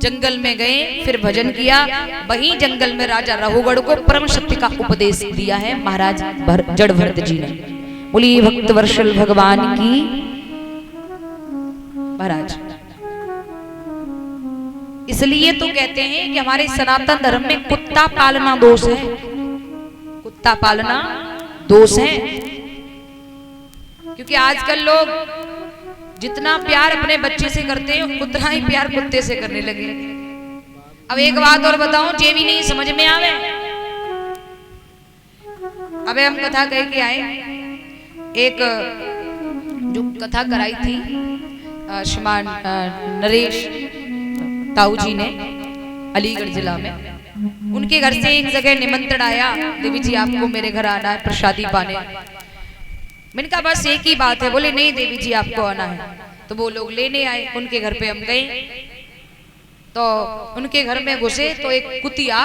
जंगल में गए, फिर भजन किया। वहीं जंगल में राजा रहुगढ़ को परम सत्य का उपदेश दिया है महाराज जड़भरत जी ने। बोली भक्त वर्षल भगवान की महाराज। इसलिए तो कहते हैं कि हमारे सनातन धर्म में कुत्ता पालना दोष है, कुत्ता पालना दोष है। क्योंकि आजकल लोग जितना प्यार अपने बच्चे से करते हैं उतना ही प्यार कुत्ते से करने लगे। अब एक बात और बताऊं, जे भी नहीं समझ में आवे। अबे हम कथा कह के आए, एक जो कथा कराई थी श्रीमान नरेश ताऊ जी ने अलीगढ़ जिला में, उनके घर से एक जगह निमंत्रण आया, देवी जी आपको मेरे घर आना है प्रसादी पाने। मैंने कहा बस एक ही बात है। बोले नहीं देवी जी आपको आना है। तो वो लोग लेने आए, उनके घर पे हम गए। तो उनके घर में घुसे तो एक कुतिया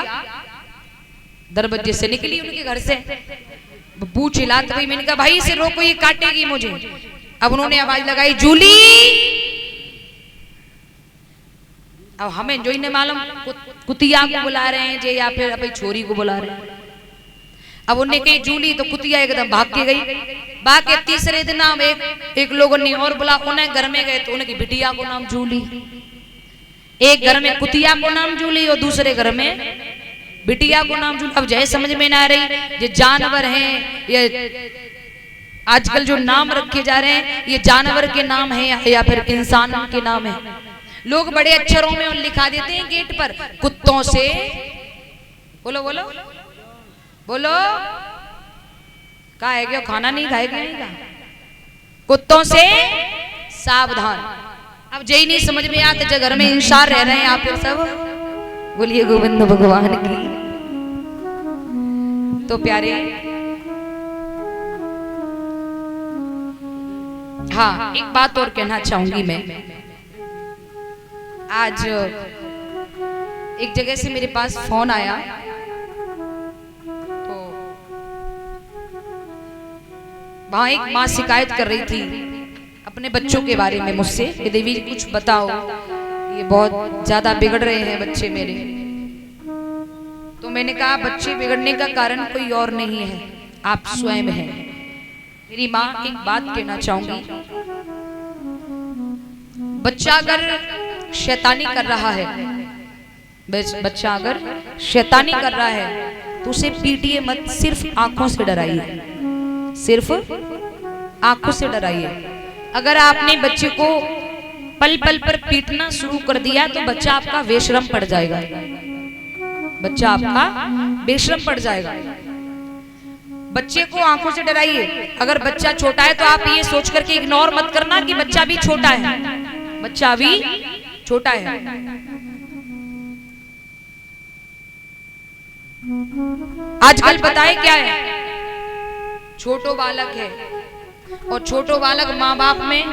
दरवाजे से निकली उनके घर से, पूछ हिलाते हुई। मैंने कहा भाई इसे रोको, ये काटेगी मुझे। अब उन्होंने आवाज लगाई जूली। अब हमें जो इन्हें मालूम कुतिया को बुला रहे हैं जे या फिर अपनी छोरी को बुला रहे हैं। अब उन्हें कही जूली, तो कुतिया एकदम भाग के गई। भाग के तीसरे दिन एक लोगों ने और बुला, उन्हें घर में गए तो उनकी बिटिया को नाम जूली। एक घर में कुतिया को नाम जूली और दूसरे घर में बिटिया को नाम जूली। अब जय समझ में ना आ रही, ये जानवर हैं, ये आजकल जो नाम रखे जा रहे हैं ये जानवर के नाम है या फिर इंसान के नाम है। लोग बड़े अक्षरों में लिखा देते हैं गेट पर, कुत्तों से बोलो बोलो बोलो का है क्या, खाना नहीं खाएगा नहीं का, कुत्तों से सावधान। अब जय नहीं समझ में आते, जब घर में इंसान रह रहे हैं आप सब, बोलिए गोविंद भगवान की। तो प्यारे हाँ, एक बात और कहना चाहूंगी मैं। आज एक जगह से मेरे पास फोन आया, तो वहां एक माँ शिकायत कर रही थी अपने बच्चों के बारे में मुझसे कि देवी जी कुछ बताओ, ये बहुत ज्यादा बिगड़ रहे हैं बच्चे मेरे। तो मैंने कहा बच्चे बिगड़ने का कारण कोई और नहीं है, आप स्वयं हैं। मेरी माँ एक बात कहना चाहूंगी, बच्चा अगर शैतानी कर रहा है, बच्चा अगर शैतानी कर रहा है तो उसे पीटिए मत, सिर्फ आंखों से डराइए, सिर्फ आंखों से डराइए। अगर आपने बच्चे को पल पल पर पीटना शुरू कर दिया तो बच्चा आपका बेशरम पड़ जाएगा, बच्चा आपका बेशरम पड़ जाएगा। बच्चे को आंखों से डराइए। अगर बच्चा छोटा है तो आप ये सोच करके इग्नोर मत करना कि बच्चा भी छोटा है, बच्चा भी छोटा है। आजकल बताए क्या है, छोटो बालक है और छोटो बालक माँ बाप में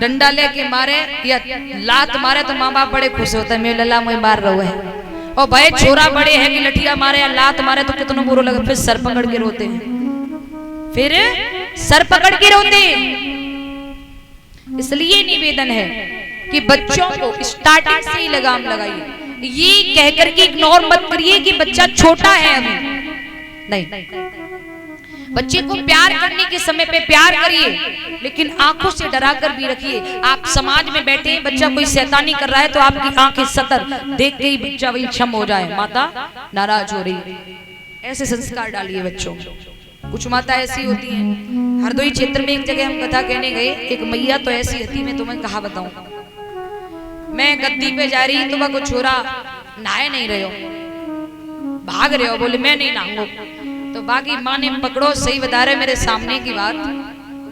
डंडा लेके मारे या लात मारे तो माँ बाप बड़े खुश होते हैं, मेरे लल्ला मुझे मार रहा है। और भाई छोरा बड़े है कि लठिया मारे या लात मारे तो कितना बुरा लगे, फिर सर पकड़ के रोते हैं, फिर सर पकड़ के रोते हैं। इसलिए निवेदन है कि बच्चों को स्टार्टिंग से ही लगाम लगाइए, ये कहकर के इग्नोर मत करिए कि बच्चा छोटा है अभी, नहीं। बच्चे को प्यार करने के समय पे प्यार करिए, लेकिन आंखों से डरा कर भी रखिए। आप समाज में बैठे हैं, बच्चा कोई शैतानी कर रहा है तो आपकी आंखें सतर, देख के ही बच्चा वही क्षम हो जाए, माता नाराज हो रही, ऐसे संस्कार डालिए बच्चों। कुछ माता ऐसी होती हैं। हरदोई क्षेत्र में एक जगह हम कथा कहने गए, एक मैया तो ऐसी थी, मैं तुम्हें कहा बताऊं, मैं गद्दी पे जा रही तो वह छोरा नहाए नहीं रहे हो, भाग रहे हो, बोले मैं नहीं नहाऊंगा। तो बाकी माँ ने पकड़ो, सही बता रहे मेरे सामने की बात,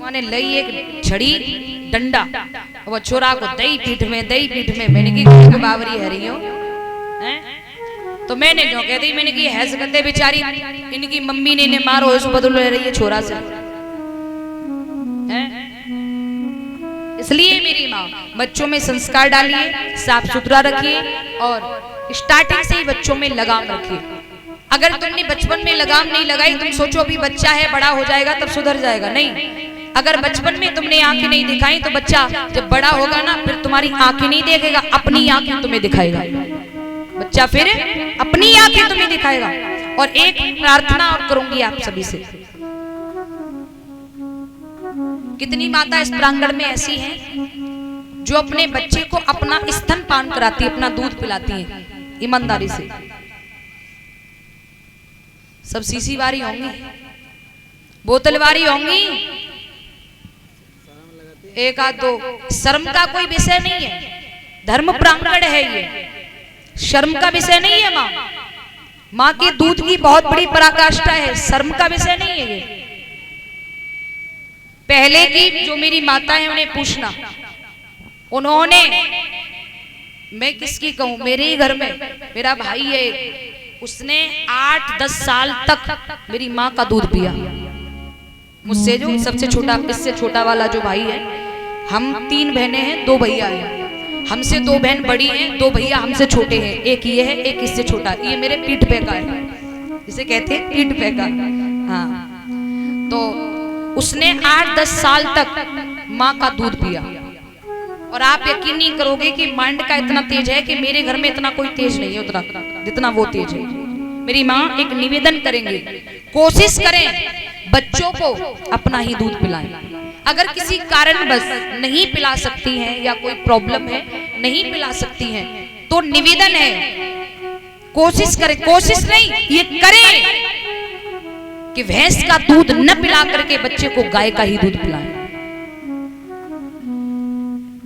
माँ ने लई एक छड़ी डंडा, वो छोरा को दही पीठ में, दही पीठ में। मैंने की बावरी है रही हो, तो मैंने जो कह दी, मैंने की हैस करते बेचारी, इनकी मम्मी ने इन्हें मारो, इस बदल ले रही है छोरा से। इसलिए मेरी माँ, बच्चों में संस्कार डालिए, साफ सुथरा रखिए और स्टार्टिंग से ही बच्चों में लगाम रखिए। अगर तुमने बचपन में लगाम नहीं लगाई, तुम सोचो अभी बच्चा है, बड़ा हो जाएगा तब सुधर जाएगा, नहीं। अगर बचपन में तुमने आंखें नहीं दिखाई तो बच्चा जब बड़ा होगा ना फिर तुम्हारी आंखें नहीं देखेगा, अपनी आंखें तुम्हें दिखाएगा। बच्चा फिर अपनी आंखें तुम्हें दिखाएगा। और एक प्रार्थना और करूंगी आप सभी से, कितनी माता इस प्रांगण में ऐसी हैं जो अपने बच्चे को अपना स्तनपान कराती है, अपना दूध पिलाती है ईमानदारी से। सब सीसी वारी होंगी, बोतल वारी होंगी, एक आध दो। शर्म का कोई विषय नहीं है, धर्म प्रांगण है ये, शर्म का विषय नहीं है। माँ के दूध की बहुत बड़ी पराकाष्ठा है, शर्म का विषय नहीं है ये। पहले की जो मेरी माता है उन्हें पूछना, उन्होंने, मैं किसकी कहूं, मेरे ही घर में मेरा भाई है, उसने 8-10 साल तक मेरी माँ का दूध पिया। मुझसे जो सबसे छोटा, इससे छोटा वाला जो भाई है, हम 3 बहनें हैं, 2 भैया हैं। हमसे 2 बहन बड़ी हैं, 2 भैया हमसे छोटे हैं। एक ये है, एक इससे छोटा। ये मेरे पीठ पे का है, जिसे कहते हैं पीठ पे का। हाँ, तो उसने 8-10 साल तक माँ का दूध पिया। और आप यकीन नहीं करोगे कि माइंड का इतना तेज है कि मेरे घर में इतना कोई तेज नहीं है उतना जितना वो तेज है। मेरी माँ एक निवेदन करेंगे, कोशिश करें बच्चों को अपना ही दूध पिलाएं। अगर किसी कारणवश नहीं पिला सकती हैं या कोई प्रॉब्लम है, नहीं पिला सकती हैं, तो निवेदन है कोशिश करें, कोशिश नहीं ये करें कि भैंस का दूध न पिला करके बच्चे को गाय का ही दूध पिलाएं।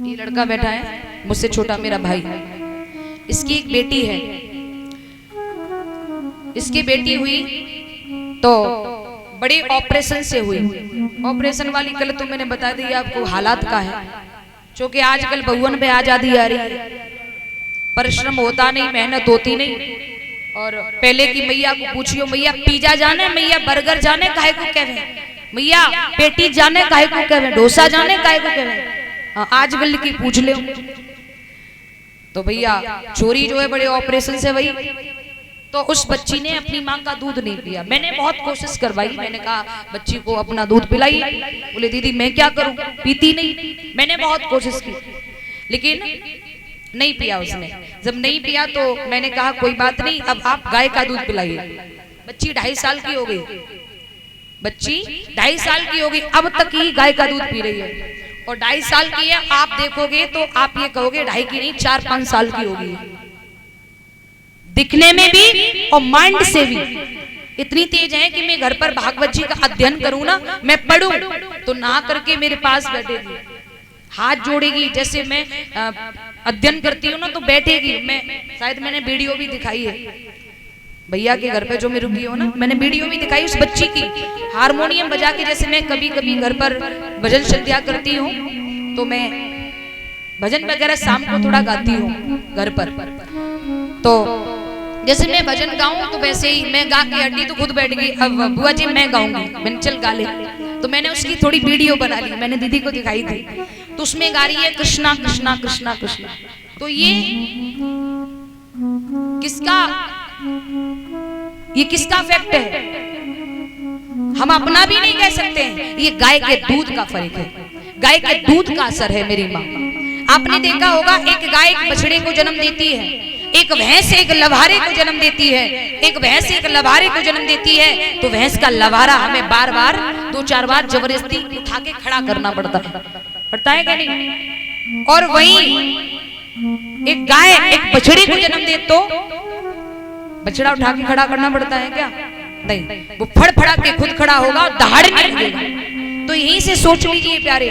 ये लड़का बैठा है मुझसे छोटा, मेरा भाई, इसकी एक बेटी है। इसकी बेटी हुई तो बड़े ऑपरेशन से हुई। ऑपरेशन वाली कल तो मैंने बता दी आपको हालात का है, क्योंकि आजकल बहुवन पे आजादी आ रही है, परिश्रम होता नहीं, मेहनत होती नहीं। और पहले की मैया को पूछियो, मैया पिज्जा जाने, मैया बर्गर जाने काहे को कहे, मैया पेटी जाने काहे को कहे, डोसा जाने काहे को कहे, आजकल की पूछ ले। तो भैया छोरी जो है बड़े ऑपरेशन से वही, तो उस बच्ची ने अपनी माँ का दूध नहीं पिया। मैंने बहुत कोशिश करवाई, मैंने कहा बच्ची को अपना दूध पिलाइए। बोले दीदी मैं क्या करूं, पीती नहीं। मैंने बहुत कोशिश की लेकिन नहीं पिया उसने। जब नहीं पिया तो मैंने कहा कोई बात नहीं, अब आप गाय का दूध पिलाइए। बच्ची 2.5 साल की हो गई, बच्ची 2.5 साल की हो गई, अब तक ही गाय का दूध पी रही है। और 2.5 साल की है, आप देखोगे तो आप ये कहोगे 2.5 की नहीं 4-5 साल की होगी, दिखने में भी और माइंड से भी इतनी तेज है कि मैं घर पर भागवत जी का अध्ययन करूं ना, मैं पढ़ूं तो नहा करके मेरे पास बैठेगी, हाथ जोड़ेगी। जैसे मैं अध्ययन करती हूँ ना तो बैठेगी। मैं शायद मैंने वीडियो भी दिखाई है भैया के घर पे जो मैं रुकी हूँ ना, मैंने वीडियो भी दिखाई उस बच्ची की, हारमोनियम बजा के। जैसे मैं कभी कभी घर पर भजन संध्या करती हूँ तो मैं भजन वगैरह शाम को थोड़ा गाती हूँ घर पर, तो जैसे मैं भजन गाऊं तो वैसे ही मैं गा के हड्डी तो खुद बैठ गई, अब बुआ जी मैं गाऊंगी, मैंने चल गा ले। तो मैंने उसकी थोड़ी वीडियो बना ली, मैंने दीदी को दिखाई थी, तो उसमें गा रही है कृष्णा कृष्णा कृष्णा कृष्णा। तो ये किसका फैक्ट है, हम अपना भी नहीं कह सकते हैं, ये गाय के दूध का फर्क है, गाय के दूध का असर है। मेरी माँ, आपने देखा होगा एक गाय एक बछड़े को जन्म देती है, एक भैंस एक लवारे को जन्म देती है, एक भैंस एक लवारे को जन्म देती है, तो भैंस का लवारा हमें बार बार 2-4 बार जबरदस्ती उठा के खड़ा करना पड़ता है क्या नहीं। और वहीं एक गाय एक बछड़े को जन्म दे तो बछड़ा उठा के खड़ा करना पड़ता है क्या, नहीं, वो फड़फड़ा के खुद खड़ा होगा, दहाड़ने लगेगा। तो यहीं से सोच लीजिए प्यारे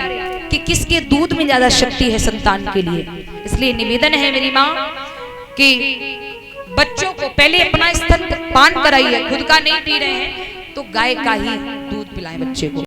कि किसके दूध में ज्यादा शक्ति है संतान के लिए। इसलिए निवेदन है मेरी माँ कि बच्चों को पहले अपना स्तनपान कराइए, खुद का नहीं पी रहे हैं तो गाय का ही दूध पिलाएं बच्चे को।